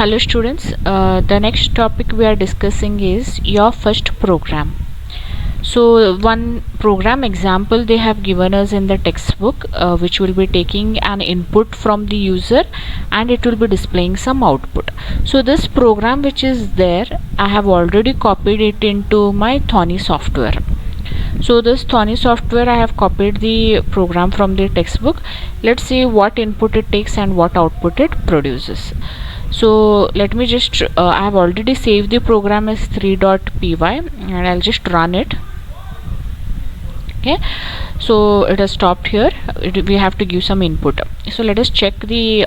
Hello students, the next topic we are discussing is your first program. So one program example they have given us in the textbook, which will be taking an input from the user and it will be displaying some output. So this program which is there, I have already copied it into my Thonny software. So this Thonny software, I have copied the program from the textbook. Let's see what input it takes and what output it produces. So let me just I have already saved the program as 3.py and I'll just run it. Okay, so it has stopped here. We have to give some input. So let us check the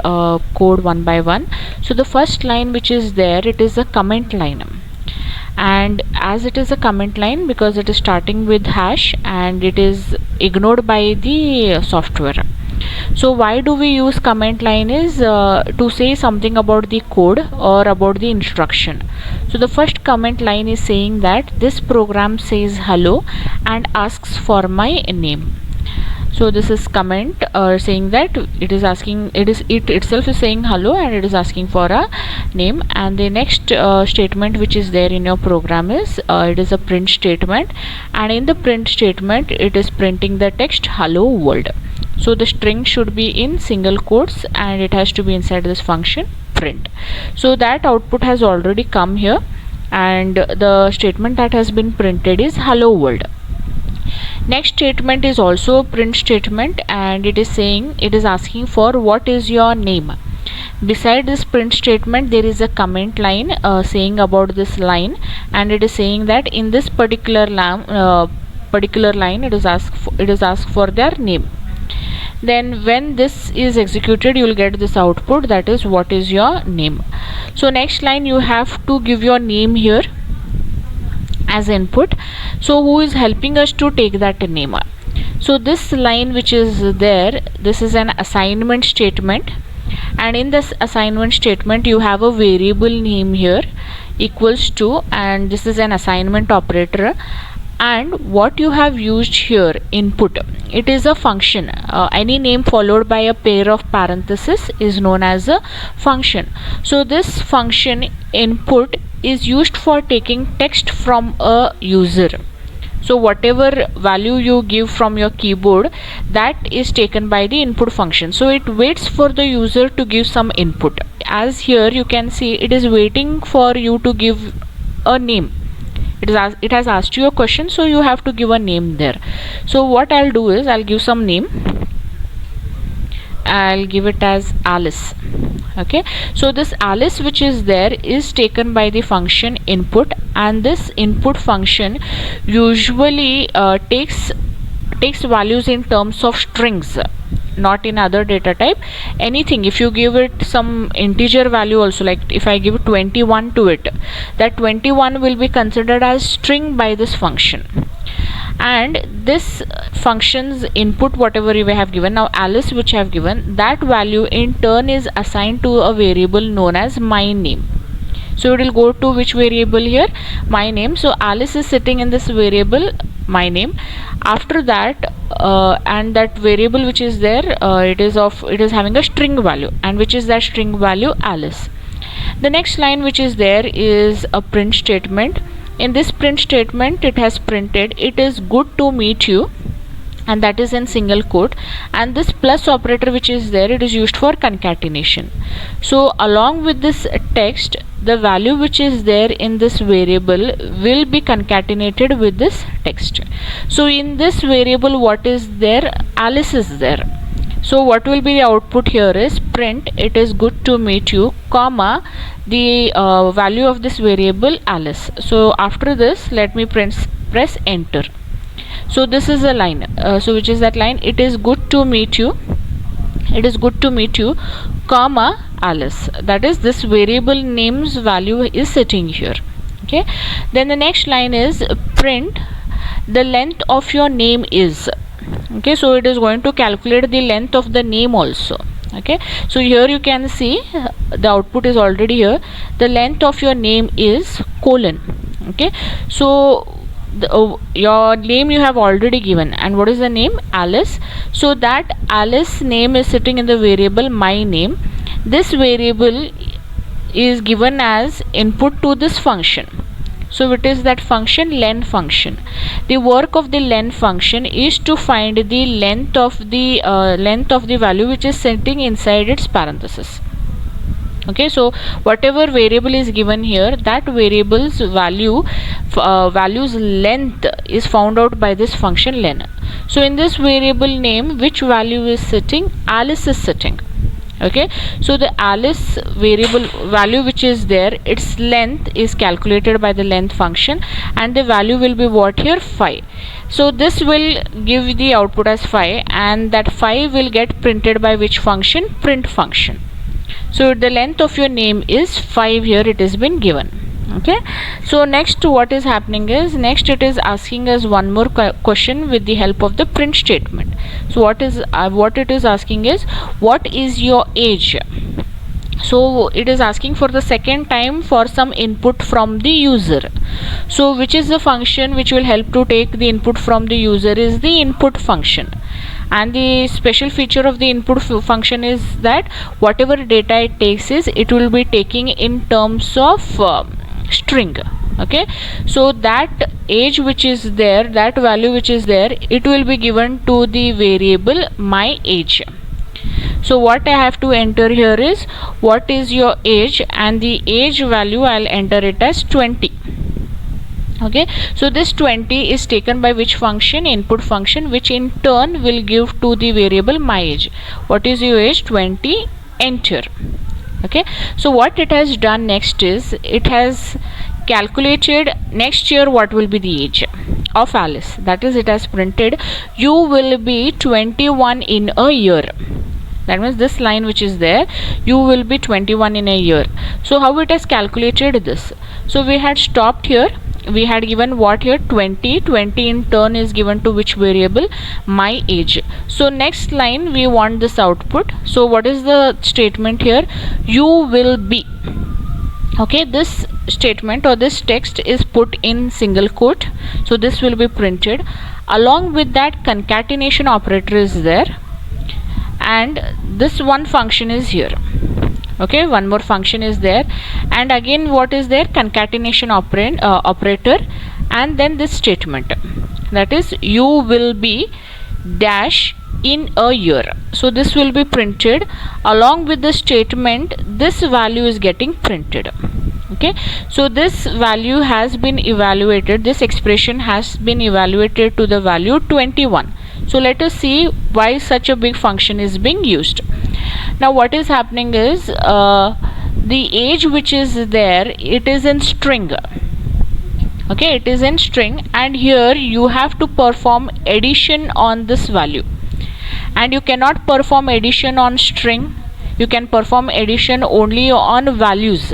code one by one. So the first line which is there, it is a comment line, and as it is a comment line, because it is starting with hash and it is ignored by the software. So why do we use comment line is to say something about the code or about the instruction. So the first comment line is saying that this program says hello and asks for my name. So this is comment saying that it itself is saying hello and it is asking for a name. And the next statement which is there in your program is it is a print statement, and in the print statement it is printing the text hello world. So the string should be in single quotes and it has to be inside this function print. So that output has already come here, and the statement that has been printed is hello world. Next statement is also a print statement, and it is saying, it is asking for what is your name. Beside this print statement there is a comment line saying about this line, and it is saying that in this particular line it is asked for their name. Then when this is executed you will get this output, that is what is your name. So next line you have to give your name here as input. So who is helping us to take that name? So this line which is there, this is an assignment statement, and in this assignment statement you have a variable name here equals to, and this is an assignment operator. And what you have used here, input, it is a function. Any name followed by a pair of parentheses is known as a function. So this function input is used for taking text from a user. So whatever value you give from your keyboard, that is taken by the input function. So it waits for the user to give some input. As here you can see, it is waiting for you to give a name. It has asked you a question, so you have to give a name there. So what I'll do is I'll give some name. I'll give it as Alice. Okay, so this Alice which is there is taken by the function input, and this input function usually takes values in terms of strings, not in other data type. Anything, if you give it some integer value also, like if I give 21 to it, that 21 will be considered as string by this function. And this function's input, whatever you have given, now Alice which I have given, that value in turn is assigned to a variable known as my name. So it will go to which variable here? My name. So Alice is sitting in this variable my name. After that and that variable which is there, it is having a string value, and which is that string value? Alice. The next line which is there is a print statement. In this print statement it has printed it is good to meet you, and that is in single quote, and this plus operator which is there, it is used for concatenation. So along with this text, the value which is there in this variable will be concatenated with this text. So in this variable what is there? Alice is there. So what will be the output here is print it is good to meet you, comma, the value of this variable Alice. So after this let me press enter. So this is a line, so which is that line? It is good to meet you, it is good to meet you, comma, Alice. That is, this variable name's value is sitting here. Okay, then the next line is print the length of your name is. Okay, so it is going to calculate the length of the name also. Okay, so here you can see the output is already here. The length of your name is colon. Okay, so your name you have already given, and what is the name? Alice. So that Alice name is sitting in the variable my name. This variable is given as input to this function. So it is that function len function. The work of the len function is to find the length of the value which is sitting inside its parenthesis. Okay, so whatever variable is given here, that variable's value's length is found out by this function len. So in this variable name, which value is sitting? Alice is sitting. Okay, so the Alice variable value which is there, its length is calculated by the length function, and the value will be what here? 5. So this will give the output as 5, and that 5 will get printed by which function? Print function. So the length of your name is 5 here, it has been given. Okay, so next what is happening is, next it is asking us one more question with the help of the print statement. So what it is asking is, what is your age? So it is asking for the second time for some input from the user. So which is the function which will help to take the input from the user? Is the input function. And the special feature of the input function is that whatever data it takes is, it will be taking in terms of string. Okay, so that age which is there, that value which is there, it will be given to the variable my age. So what I have to enter here is, what is your age, and the age value I'll enter it as 20. Okay, so this 20 is taken by which function? Input function, which in turn will give to the variable my age. What is your age? 20. Enter. Okay, so what it has done next is, it has calculated next year what will be the age of Alice. That is, it has printed you will be 21 in a year. That means this line which is there, you will be 21 in a year. So how it has calculated this? So we had stopped here, we had given what here? 20 in turn is given to which variable? My age. So next line we want this output. So what is the statement here? You will be. Okay, this statement or this text is put in single quote, so this will be printed. Along with that, concatenation operator is there, and this one function is here. Okay, one more function is there, and again what is there? Concatenation operator, and then this statement, that is you will be dash in a year. So this will be printed along with the statement. This value is getting printed. Okay, so this value has been evaluated, this expression has been evaluated to the value 21. So let us see why such a big function is being used. Now what is happening is, the age which is there, it is in string. Okay, it is in string, and here you have to perform addition on this value, and you cannot perform addition on string, you can perform addition only on values.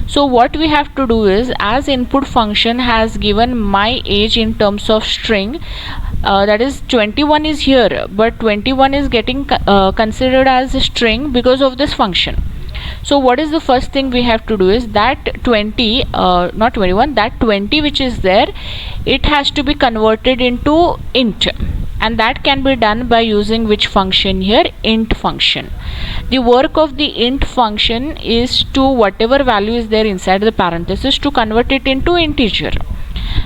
So what we have to do is, as input function has given my age in terms of string, that is 21 is here, but 21 is getting considered as a string because of this function. So what is the first thing we have to do is, that 20 not 21, that 20 which is there, it has to be converted into int, and that can be done by using which function here? Int function. The work of the int function is to, whatever value is there inside the parenthesis, to convert it into integer.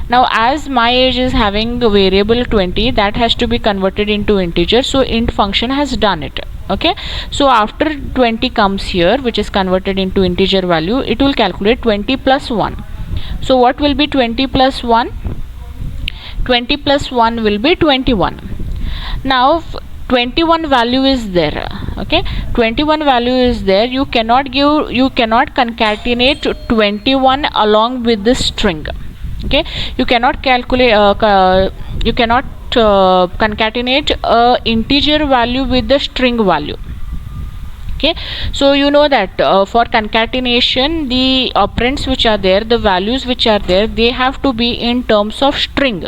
Now as my age is having a variable 20, that has to be converted into integer, so int function has done it. Okay, so after 20 comes here, which is converted into integer value, it will calculate 20 plus 1. So what will be 20 plus 1? 20 plus 1 will be 21. Now 21 value is there. Okay, 21 value is there, you cannot concatenate 21 along with this string. Okay, you cannot calculate concatenate a integer value with the string value. Okay, so you know that for concatenation, the operands which are there, the values which are there, they have to be in terms of string.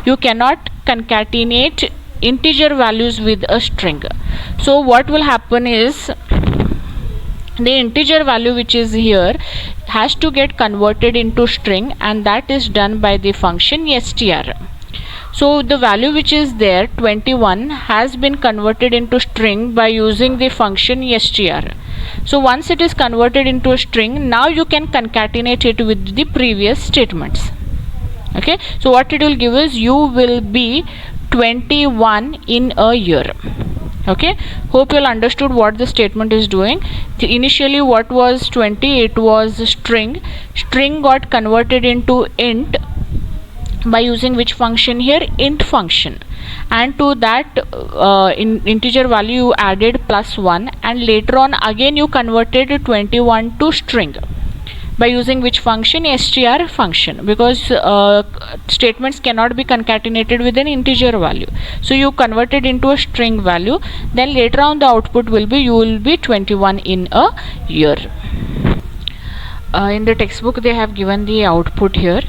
You cannot concatenate integer values with a string. So what will happen is, the integer value which is here has to get converted into string, and that is done by the function str. So the value which is there, 21, has been converted into string by using the function str. So once it is converted into a string, now you can concatenate it with the previous statements. Okay, so what it will give is you will be 21 in a year. Okay, hope you all understood what the statement is doing. Initially what was 20? It was string got converted into int by using which function here? Int function, and to that in integer value you added +1, and later on again you converted 21 to string by using which function? Str function, because statements cannot be concatenated with an integer value, so you converted into a string value. Then later on the output will be you will be 21 in a year. In the textbook they have given the output here.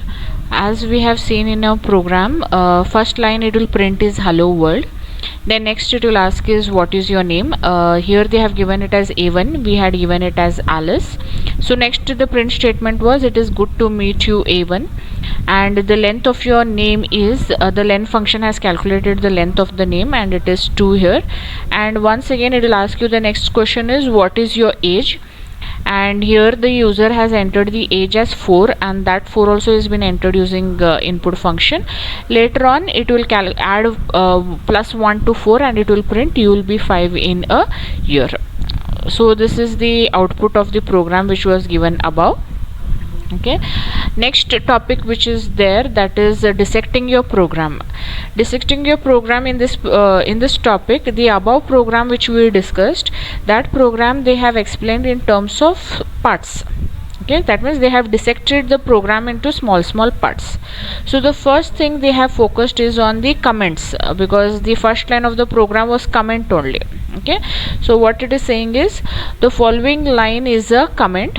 As we have seen in our program, first line it will print is hello world. Then next it will ask is what is your name. Here they have given it as A1, we had given it as Alice. So next the print statement was it is good to meet you A1, and the length of your name is the len function has calculated the length of the name and it is 2 here. And once again it will ask you the next question is what is your age, and here the user has entered the age as 4, and that 4 also has been entered using input function. Later on it will add +1 to 4 and it will print you will be 5 in a year. So this is the output of the program which was given above. Okay, next topic which is there, that is dissecting your program. Dissecting your program in this topic, the above program which we discussed, that program they have explained in terms of parts. Okay, that means they have dissected the program into small parts. So the first thing they have focused is on the comments, because the first line of the program was comment only. Okay, so what it is saying is the following line is a comment.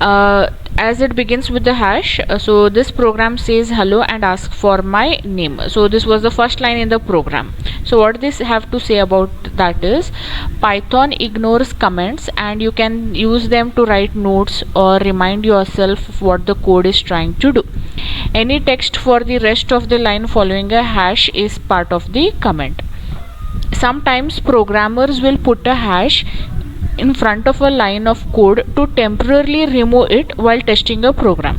As it begins with the hash, so this program says hello and asks for my name. So this was the first line in the program. So what this have to say about that is Python ignores comments and you can use them to write notes or remind yourself of what the code is trying to do. Any text for the rest of the line following a hash is part of the comment. Sometimes programmers will put a hash in front of a line of code to temporarily remove it while testing a program.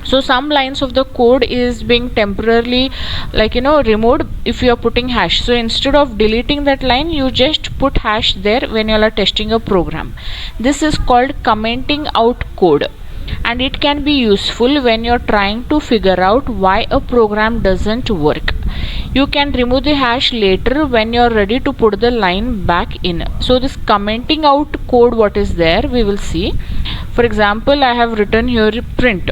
So some lines of the code is being temporarily removed if you are putting hash. So instead of deleting that line, you just put hash there when you are testing a program. This is called commenting out code, and it can be useful when you're trying to figure out why a program doesn't work. You can remove the hash later when you're ready to put the line back in. So this commenting out code, what is there, we will see. For example, I have written here print.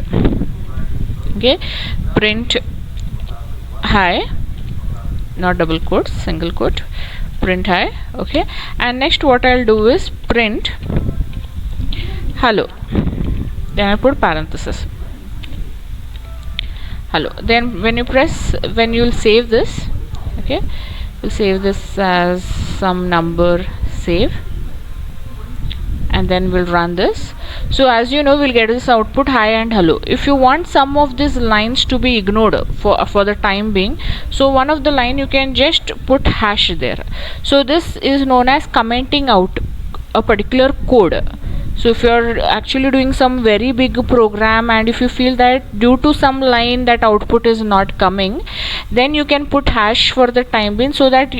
Okay, print hi, not double quotes, single quote, print hi. Okay, and next what I'll do is print hello, then I put parenthesis hello. Then when you'll save this, okay, we'll save this as some number, save, and then we'll run this. So as you know, we'll get this output hi and hello. If you want some of these lines to be ignored for the time being, so one of the line you can just put hash there. So this is known as commenting out a particular code. So if you're actually doing some very big program and if you feel that due to some line that output is not coming, then you can put hash for the time being, so that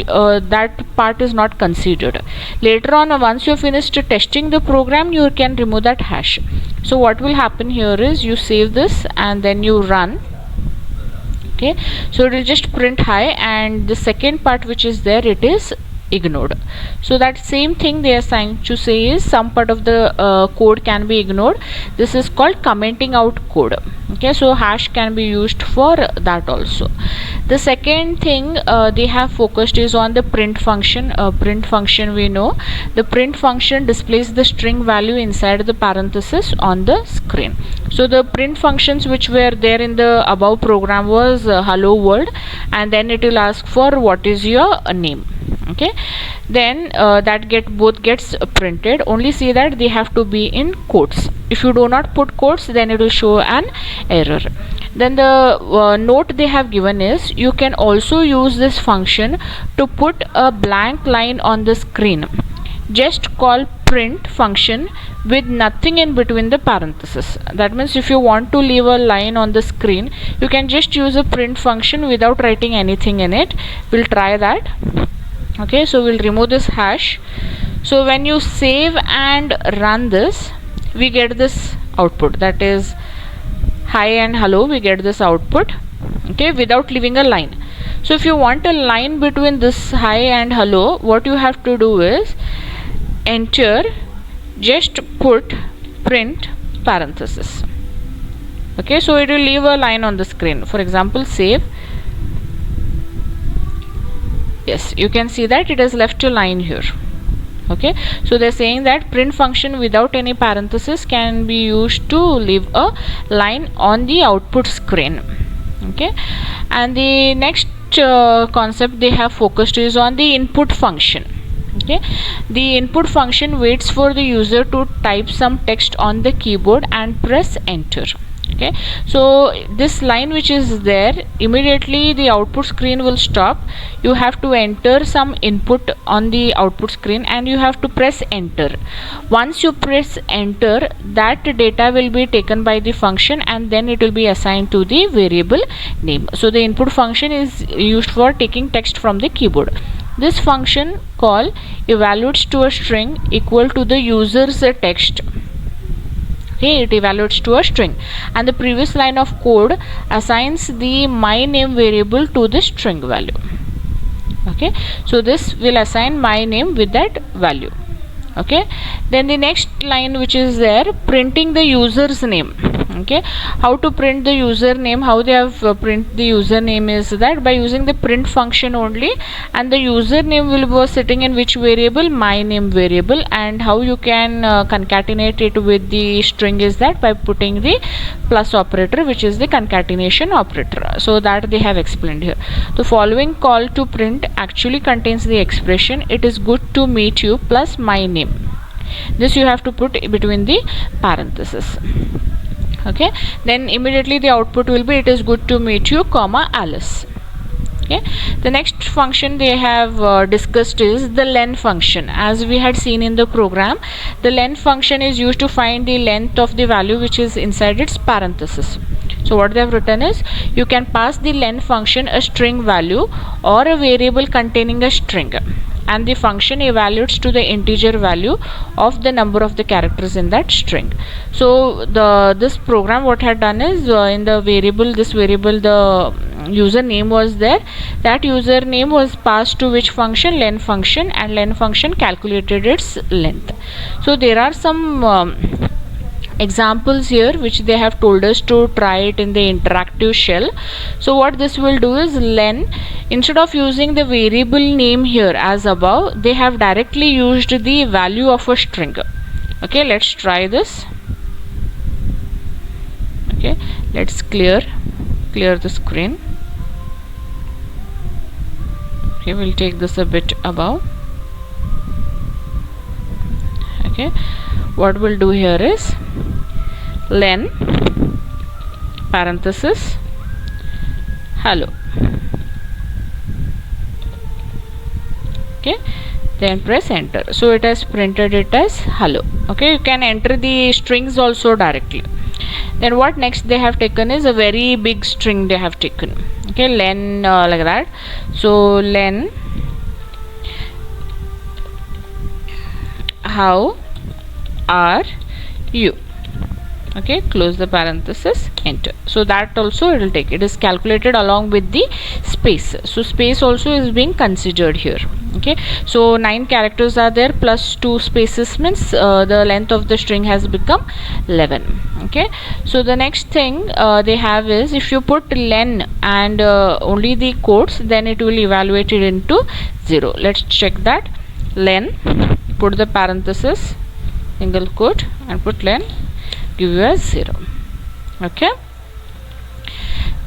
that part is not considered. Later on, once you finished testing the program, you can remove that hash. So what will happen here is you save this and then you run. Okay, so it will just print hi, and the second part which is there, it is ignored. So that same thing they are trying to say is some part of the code can be ignored. This is called commenting out code. Okay, so hash can be used for that also. The second thing they have focused is on the print function. Print function, we know the print function displays the string value inside the parenthesis on the screen. So the print functions which were there in the above program was hello world, and then it will ask for what is your name. Okay, then that gets printed. Only see that they have to be in quotes. If you do not put quotes, then it will show an error. Then the note they have given is you can also use this function to put a blank line on the screen. just call print function with nothing in between the parentheses. That means if you want to leave a line on the screen, you can just use a print function without writing anything in it. We'll try that. Okay, so we'll remove this hash. So when you save and run this, we get this output, that is hi and hello. We get this output, okay, without leaving a line. So if you want a line between this hi and hello, what you have to do is enter, just put print parenthesis. Okay, so it will leave a line on the screen. For example, save. Yes, you can see that it has left a line here. Okay, so they're saying that print function without any parenthesis can be used to leave a line on the output screen. Okay, and the next concept they have focused is on the input function. Okay, the input function waits for the user to type some text on the keyboard and press enter. Okay, so this line which is there, immediately the output screen will stop. You have to enter some input on the output screen and you have to press enter. Once you press enter, that data will be taken by the function and then it will be assigned to the variable name. So the input function is used for taking text from the keyboard. This function call evaluates to a string equal to the user's text. Okay, it evaluates to a string, and the previous line of code assigns the my name variable to the string value. Okay, so this will assign my name with that value. Okay, then the next line which is there, printing the user's name. Okay, how to print the username, how they have print the username is that by using the print function only, and the username will be sitting in which variable, my name variable, and how you can concatenate it with the string is that by putting the plus operator, which is the concatenation operator. So that they have explained here. The following call to print actually contains the expression it is good to meet you plus my name. This you have to put between the parentheses. Okay, then immediately the output will be it is good to meet you comma Alice. Okay, the next function they have discussed is the len function. As we had seen in the program, the len function is used to find the length of the value which is inside its parenthesis. So what they have written is you can pass the len function a string value or a variable containing a string, and the function evaluates to the integer value of the number of the characters in that string. So this program what had done is in the variable, this variable the username was there, that username was passed to which function, len function, and len function calculated its length. So there are some examples here which they have told us to try it in the interactive shell. So what this will do is len, instead of using the variable name here as above, they have directly used the value of a string. Okay, let's try this. Okay, let's clear the screen. Okay, we'll take this a bit above. Okay, what we'll do here is len parenthesis hello. Okay, then press enter. So it has printed it as hello. Okay, you can enter the strings also directly. Then what next they have taken is a very big string they have taken. Okay, len like that. So len how are you. Okay, close the parenthesis, enter. So that also it will take, it is calculated along with the space. So space also is being considered here. Okay, so 9 characters are there plus 2 spaces means the length of the string has become 11. Okay, so the next thing they have is if you put len and only the quotes, then it will evaluate it into 0. Let's check that. Len, put the parenthesis, single quote, and put len, give you as 0. Okay,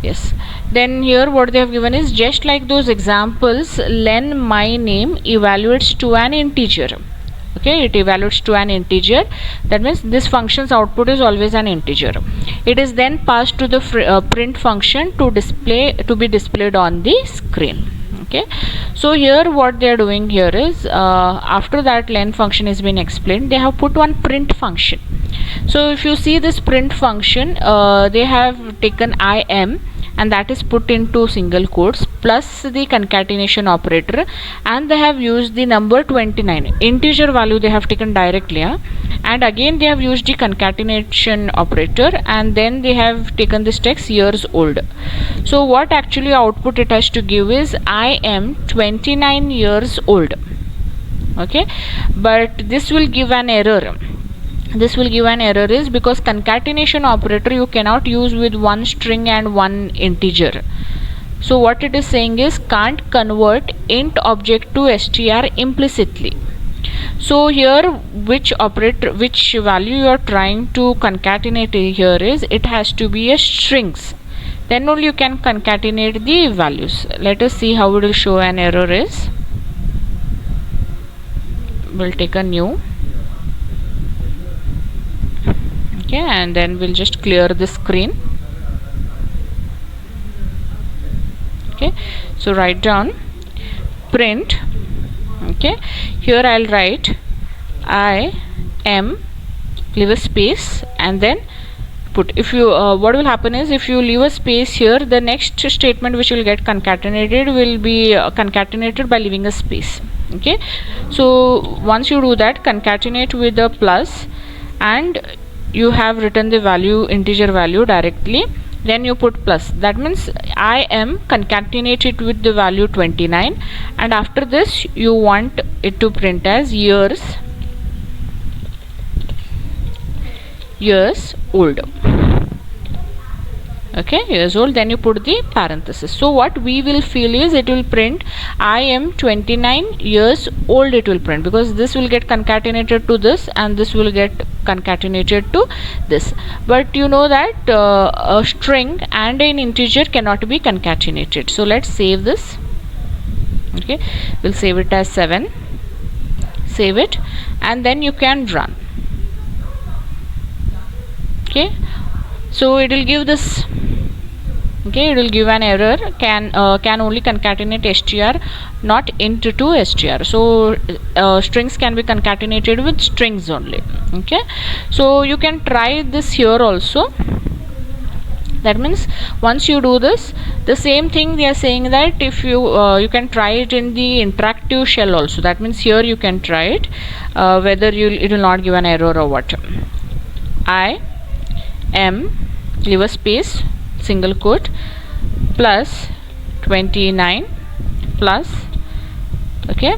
yes. Then here what they have given is just like those examples, len my name evaluates to an integer. Okay, it evaluates to an integer. That means this function's output is always an integer. It is then passed to the print function to be displayed on the screen. Okay, So here what they are doing here is, after that len function has been explained, they have put one print function. So if you see this print function, they have taken im, and that is put into single quotes, plus the concatenation operator, and they have used the number 29 integer value they have taken directly, and again they have used the concatenation operator, and then they have taken this text years old. So what actually output it has to give is I am 29 years old. Okay, but this will give an error. This will give an error is because concatenation operator you cannot use with one string and one integer. So what it is saying is can't convert int object to str implicitly. So here which value you are trying to concatenate here is, it has to be a strings, then only you can concatenate the values. Let us see how it will show an error is. We'll take a new. Okay, and then we'll just clear the screen. Okay, so write down print. Okay, here I'll write I am, leave a space, and then put. If you what will happen is, if you leave a space here, the next statement which will get concatenated will be concatenated by leaving a space. Okay, so once you do that, concatenate with the plus, and you have written the value, integer value directly, then you put plus. That means I am concatenated with the value 29, and after this you want it to print as years old. Okay, years old, then you put the parenthesis. So what we will feel is, it will print I am 29 years old, it will print, because this will get concatenated to this and this will get concatenated to this. But you know that a string and an integer cannot be concatenated. So let's save this. Okay, we'll save it as 7, save it, and then you can run. Okay, so it will give this. Okay, it will give an error, can only concatenate str, not int to str. So strings can be concatenated with strings only. Okay, so you can try this here also. That means once you do this, the same thing they are saying that if you you can try it in the interactive shell also. That means here you can try it, whether it will not give an error or what. I am, leave a space, single quote, plus 29 plus, okay,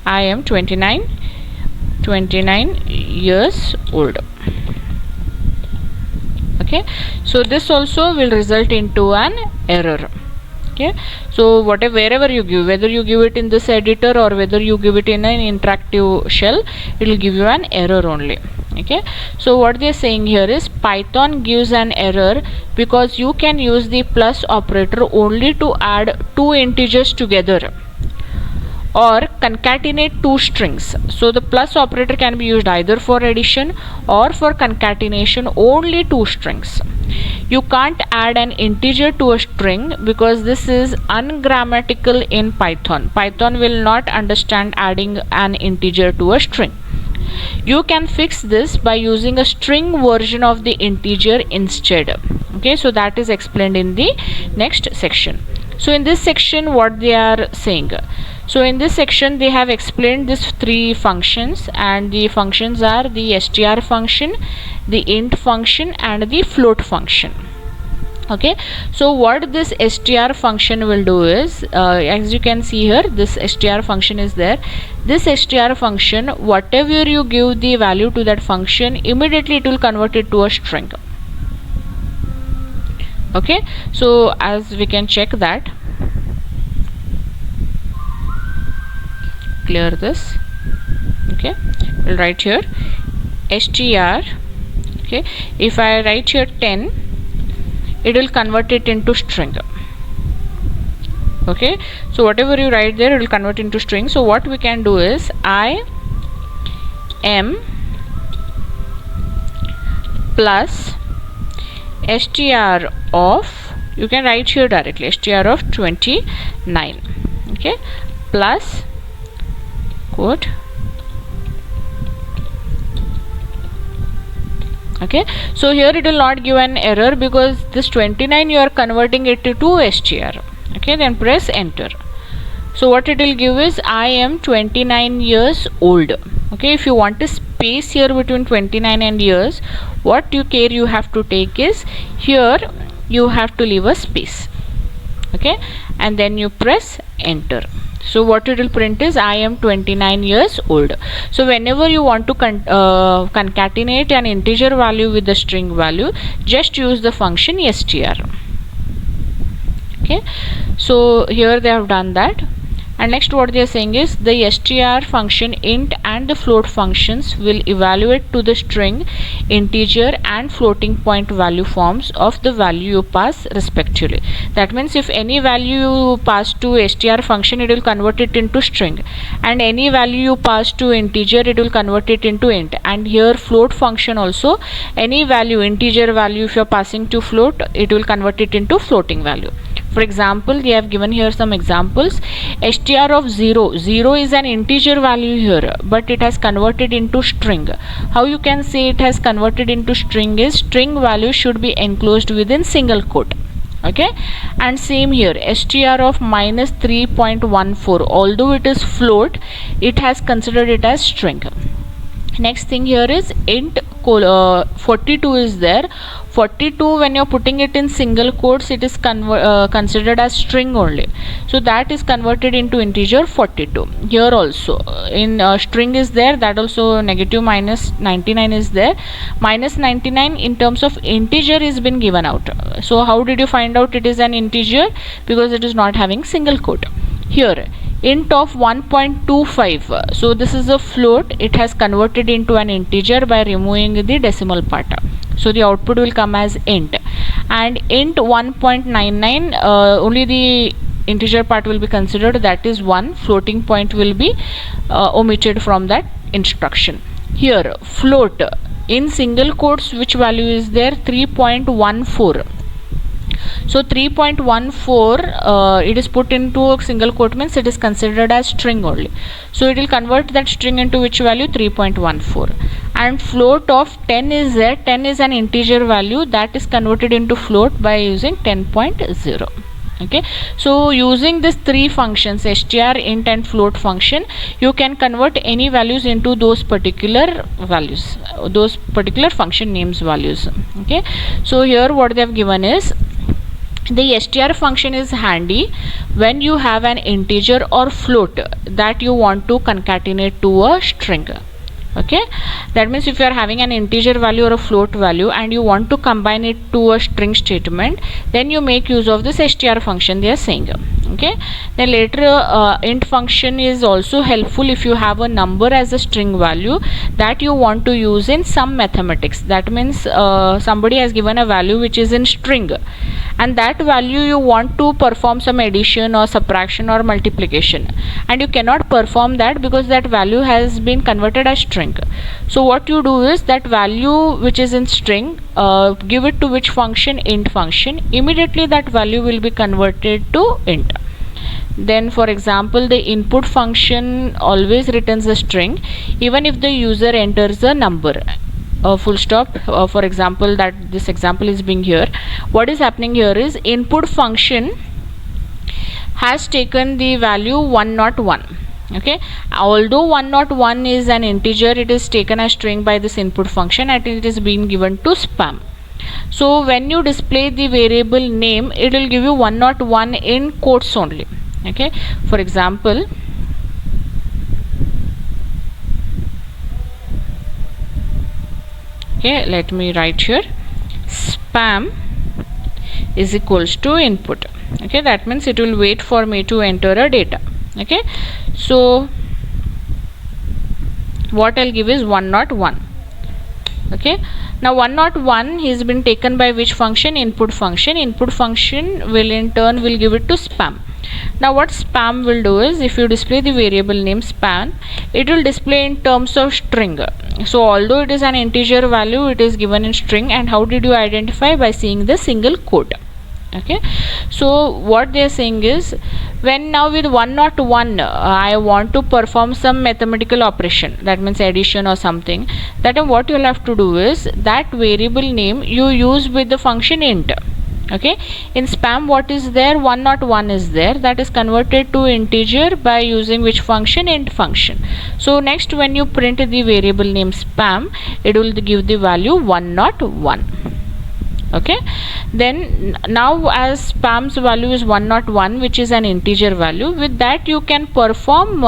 I am 29 years old. Okay, so this also will result into an error. Okay, so wherever you give, whether you give it in this editor or whether you give it in an interactive shell, it will give you an error only. Okay, so what they are saying here is Python gives an error because you can use the plus operator only to add two integers together or concatenate two strings. So the plus operator can be used either for addition or for concatenation only two strings. You can't add an integer to a string because this is ungrammatical in Python. Python will not understand adding an integer to a string. You can fix this by using a string version of the integer instead. Okay, so that is explained in the next section. So in this section what they are saying, so in this section they have explained these three functions, and the functions are the str function, the int function, and the float function. Okay, so what this str function will do is, as you can see here, this str function is there. This str function, whatever you give the value to that function, immediately it will convert it to a string. Okay, so as we can check that, clear this. Okay, we'll write here str. Okay, if I write here 10, it will convert it into string. Okay, so whatever you write there, it will convert into string. So what we can do is I am plus str of, you can write here directly, str of 29. Okay, plus quote. Okay, so here it will not give an error because this 29 you are converting it to str. Okay, then press enter. So what it will give is I am 29 years old. Okay, if you want a space here between 29 and years, what you have to take is here you have to leave a space. Okay, and then you press enter. So what it will print is I am 29 years old. So whenever you want to concatenate an integer value with the string value, just use the function str. Okay, so here they have done that. And next what they are saying is the str function int and the float functions will evaluate to the string, integer and floating point value forms of the value you pass respectively. That means if any value you pass to str function, it will convert it into string, and any value you pass to integer, it will convert it into int. And here float function also, any value, integer value, if you are passing to float, it will convert it into floating value. For example, they have given here some examples. str of 0 is an integer value here, but it has converted into string. How you can say it has converted into string is string value should be enclosed within single quote. Okay, and same here, str of minus 3.14, although it is float, it has considered it as string. Next thing here is int 42 is there. 42, when you're putting it in single quotes, it is considered as string only, so that is converted into integer 42. Here also in string is there, that also negative minus 99 is there. Minus 99 in terms of integer is been given out. So how did you find out it is an integer? Because it is not having single quote. Here int of 1.25, so this is a float, it has converted into an integer by removing the decimal part, so the output will come as int. And int 1.99, only the integer part will be considered, that is 1, floating point will be omitted from that instruction. Here float in single quotes, which value is there? 3.14. So 3.14, it is put into a single quote, means it is considered as string only, so it will convert that string into which value? 3.14. And float of 10 is there. 10 is an integer value, that is converted into float by using 10.0. Okay, so using these three functions, str, int and float function, you can convert any values into those particular values, those particular function names values. Okay, so here what they have given is the str function is handy when you have an integer or float that you want to concatenate to a string. Okay, that means if you are having an integer value or a float value and you want to combine it to a string statement, then you make use of this str function they are saying. Okay, then later int function is also helpful if you have a number as a string value that you want to use in some mathematics. That means somebody has given a value which is in string, and that value you want to perform some addition or subtraction or multiplication, and you cannot perform that because that value has been converted as string. So what you do is that value which is in string, give it to which function? Int function. Immediately that value will be converted to int. Then for example, the input function always returns a string even if the user enters a number. Full stop. For example, that this example is being here, what is happening here is input function has taken the value 101. Okay, although 101 is an integer, it is taken as string by this input function and it is being given to spam. So when you display the variable name, it will give you 101 in quotes only. Okay, for example, okay, let me write here, spam is equals to input. Okay, that means it will wait for me to enter a data. Okay, so what I'll give is 101. Okay, now 101 has been taken by which function? Input function. Input function will in turn will give it to spam. Now what spam will do is, if you display the variable name spam, it will display in terms of string. So although it is an integer value, it is given in string. And how did you identify? By seeing the single quote. Okay, so what they are saying is, When now with 101 I want to perform some mathematical operation, that means addition or something, that time what you will have to do is that variable name you use with the function int. Okay, in spam what is there, 101 is there, that is converted to integer by using which function, int function. So next when you print the variable name spam, it will give the value 101. Okay, then now as spam's value is 101, which is an integer value, with that you can perform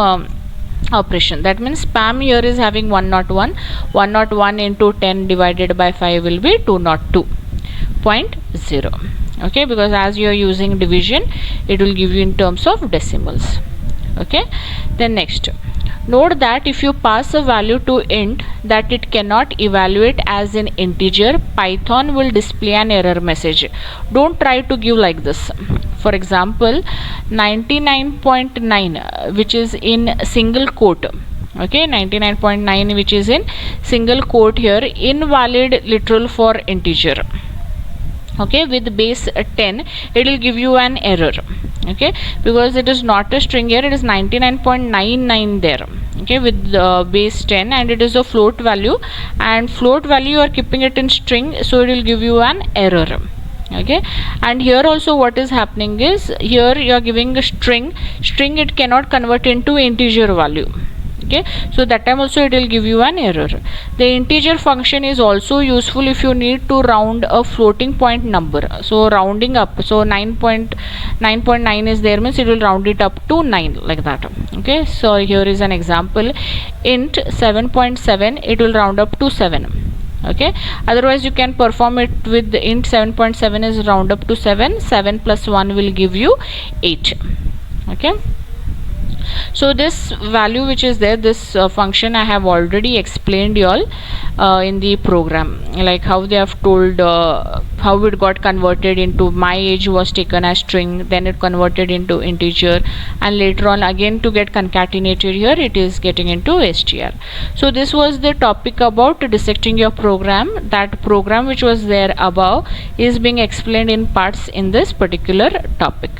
operation. That means spam here is having 101, 101 into 10 divided by 5 will be 202.0. okay, because as you are using division, it will give you in terms of decimals. Okay, then next, note that if you pass a value to int that it cannot evaluate as an integer, Python will display an error message. Don't try to give like this. For example, 99.9 which is in single quote, okay, 99.9 which is in single quote here, invalid literal for integer. Okay, with base 10 it will give you an error. Okay, because it is not a string here, it is 99.99 there. Okay, with base 10, and it is a float value, and float value you are keeping it in string, so it will give you an error. Okay, and here also what is happening is, here you are giving a string it cannot convert into integer value. Okay, so that time also it will give you an error. The integer function is also useful if you need to round a floating point number, so rounding up, so 9.9 is there, means it will round it up to 9, like that. Okay, so here is an example, int 7.7, it will round up to 7. Okay, otherwise you can perform it with the int 7.7 is round up to 7, 7 plus 1 will give you 8. Okay, so this value which is there, this function I have already explained you all in the program, like how they have told how it got converted into, my age was taken as string, then it converted into integer, and later on again to get concatenated here it is getting into str. So this was the topic about dissecting your program. That program which was there above is being explained in parts in this particular topic.